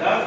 10